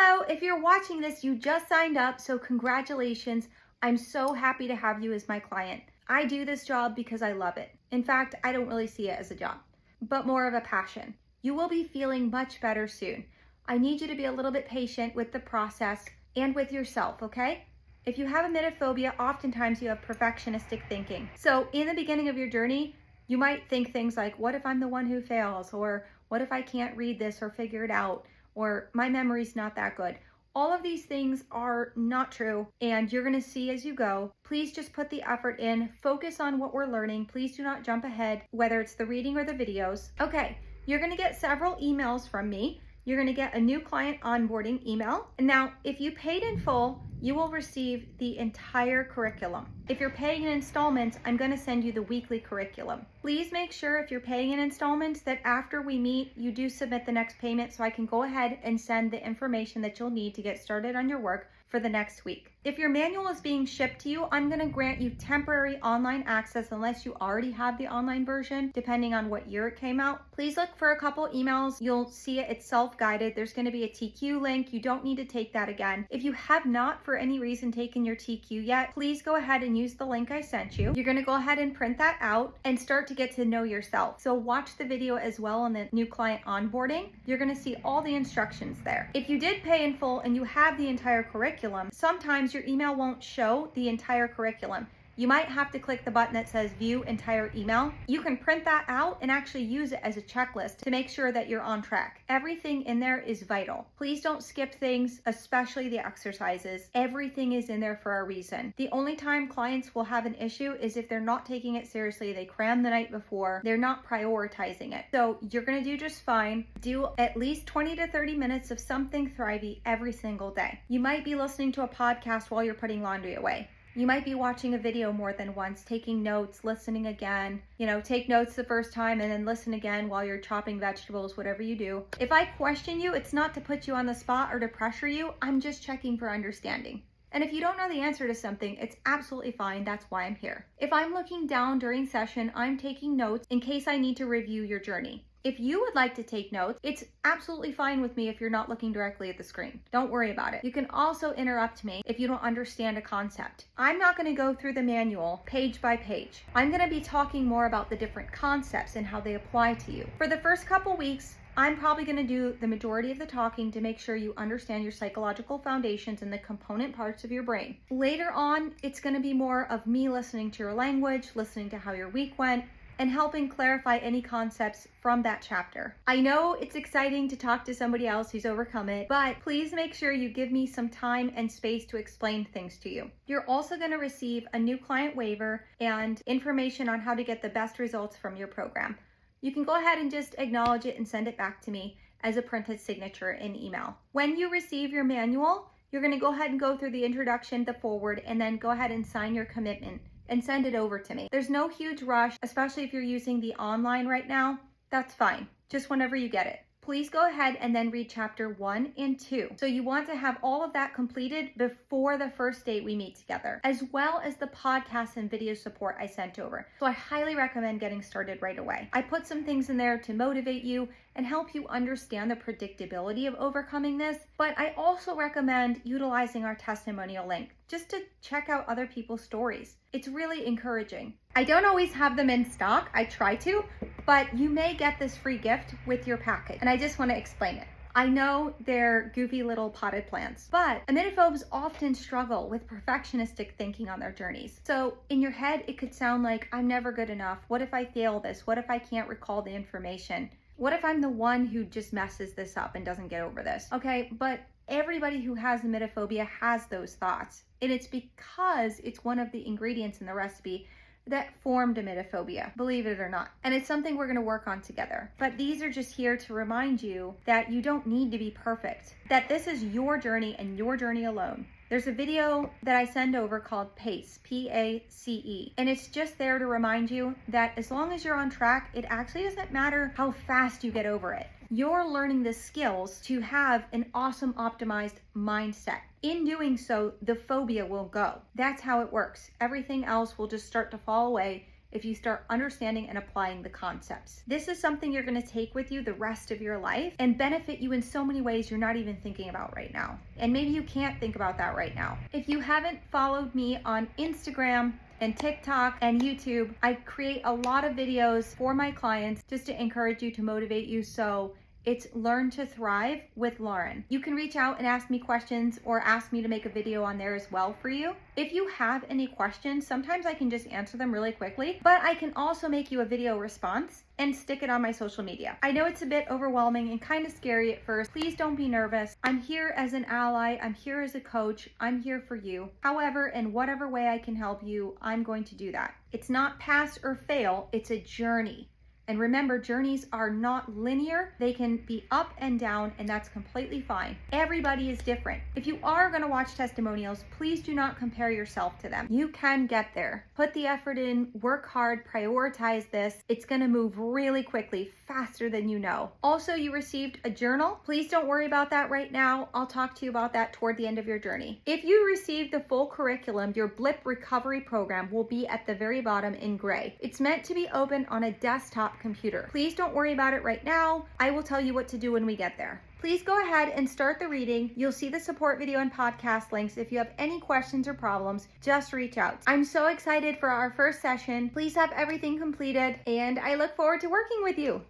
Hello, if you're watching this, you just signed up, so congratulations. I'm so happy to have you as my client. I do this job because I love it. In fact, I don't really see it as a job, but more of a passion. You will be feeling much better soon. I need you to be a little bit patient with the process and with yourself, okay? If you have emetophobia, oftentimes you have perfectionistic thinking. So in the beginning of your journey, you might think things like, what if I'm the one who fails? Or what if I can't read this or figure it out? Or my memory's not that good. All of these things are not true, and you're gonna see as you go. Please just put the effort in, focus on what we're learning. Please do not jump ahead, whether it's the reading or the videos. Okay, you're gonna get several emails from me. You're gonna get a new client onboarding email. And now, if you paid in full, you will receive the entire curriculum. If you're paying in installments, I'm gonna send you the weekly curriculum. Please make sure if you're paying in installments that after we meet, you do submit the next payment so I can go ahead and send the information that you'll need to get started on your work for the next week. If your manual is being shipped to you, I'm gonna grant you temporary online access unless you already have the online version, depending on what year it came out. Please look for a couple emails. You'll see it, it's self-guided. There's gonna be a TQ link. You don't need to take that again. If you have not for any reason taken your TQ yet, please go ahead and use the link I sent you. You're gonna go ahead and print that out and start to get to know yourself. So watch the video as well on the new client onboarding. You're gonna see all the instructions there. If you did pay in full and you have the entire curriculum, sometimes your email won't show the entire curriculum. You might have to click the button that says view entire email. You can print that out and actually use it as a checklist to make sure that you're on track. Everything in there is vital. Please don't skip things, especially the exercises. Everything is in there for a reason. The only time clients will have an issue is if they're not taking it seriously, they cram the night before, they're not prioritizing it. So you're gonna do just fine. Do at least 20 to 30 minutes of something thrivey every single day. You might be listening to a podcast while you're putting laundry away. You might be watching a video more than once, taking notes, listening again. Take notes the first time and then listen again while you're chopping vegetables, whatever you do. If I question you, it's not to put you on the spot or to pressure you. I'm just checking for understanding. And if you don't know the answer to something, it's absolutely fine. That's why I'm here. If I'm looking down during session, I'm taking notes in case I need to review your journey. If you would like to take notes, it's absolutely fine with me if you're not looking directly at the screen. Don't worry about it. You can also interrupt me if you don't understand a concept. I'm not going to go through the manual page by page. I'm going to be talking more about the different concepts and how they apply to you. For the first couple weeks, I'm probably going to do the majority of the talking to make sure you understand your psychological foundations and the component parts of your brain. Later on, it's going to be more of me listening to your language, listening to how your week went, and helping clarify any concepts from that chapter. I know it's exciting to talk to somebody else who's overcome it, but please make sure you give me some time and space to explain things to you. You're also going to receive a new client waiver and information on how to get the best results from your program. You can go ahead and just acknowledge it and send it back to me as a printed signature in email. When you receive your manual, you're going to go ahead and go through the introduction, the forward, and then go ahead and sign your commitment and send it over to me. There's no huge rush, especially if you're using the online right now. That's fine, just whenever you get it. Please go ahead and then read chapter 1 and 2. So you want to have all of that completed before the first date we meet together, as well as the podcast and video support I sent over. So I highly recommend getting started right away. I put some things in there to motivate you and help you understand the predictability of overcoming this, but I also recommend utilizing our testimonial link just to check out other people's stories. It's really encouraging. I don't always have them in stock, I try to, but you may get this free gift with your package, and I just want to explain it. I know they're goofy little potted plants, but emetophobes often struggle with perfectionistic thinking on their journeys. So in your head, it could sound like, I'm never good enough. What if I fail this? What if I can't recall the information? What if I'm the one who just messes this up and doesn't get over this? Okay, but everybody who has emetophobia has those thoughts. And it's because it's one of the ingredients in the recipe that formed emetophobia, believe it or not. And it's something we're gonna work on together. But these are just here to remind you that you don't need to be perfect, that this is your journey and your journey alone. There's a video that I send over called PACE, P-A-C-E, and it's just there to remind you that as long as you're on track, it actually doesn't matter how fast you get over it. You're learning the skills to have an awesome optimized mindset. In doing so, the phobia will go. That's how it works. Everything else will just start to fall away if you start understanding and applying the concepts. This is something you're going to take with you the rest of your life and benefit you in so many ways you're not even thinking about right now. And maybe you can't think about that right now. If you haven't followed me on Instagram and TikTok and YouTube, I create a lot of videos for my clients just to encourage you, to motivate you. So it's Learn to Thrive with Lauren. You can reach out and ask me questions or ask me to make a video on there as well for you. If you have any questions, sometimes I can just answer them really quickly, but I can also make you a video response and stick it on my social media. I know it's a bit overwhelming and kind of scary at first. Please don't be nervous. I'm here as an ally. I'm here as a coach. I'm here for you. However, in whatever way I can help you, I'm going to do that. It's not pass or fail. It's a journey. And remember, journeys are not linear. They can be up and down, and that's completely fine. Everybody is different. If you are going to watch testimonials, please do not compare yourself to them. You can get there. Put the effort in, work hard, prioritize this. It's going to move really quickly, faster than you know. Also, you received a journal. Please don't worry about that right now. I'll talk to you about that toward the end of your journey. If you received the full curriculum, your blip recovery program will be at the very bottom in gray. It's meant to be open on a desktop computer. Please don't worry about it right now. I will tell you what to do when we get there. Please go ahead and start the reading. You'll see the support video and podcast links. If you have any questions or problems, just reach out. I'm so excited for our first session. Please have everything completed, and I look forward to working with you.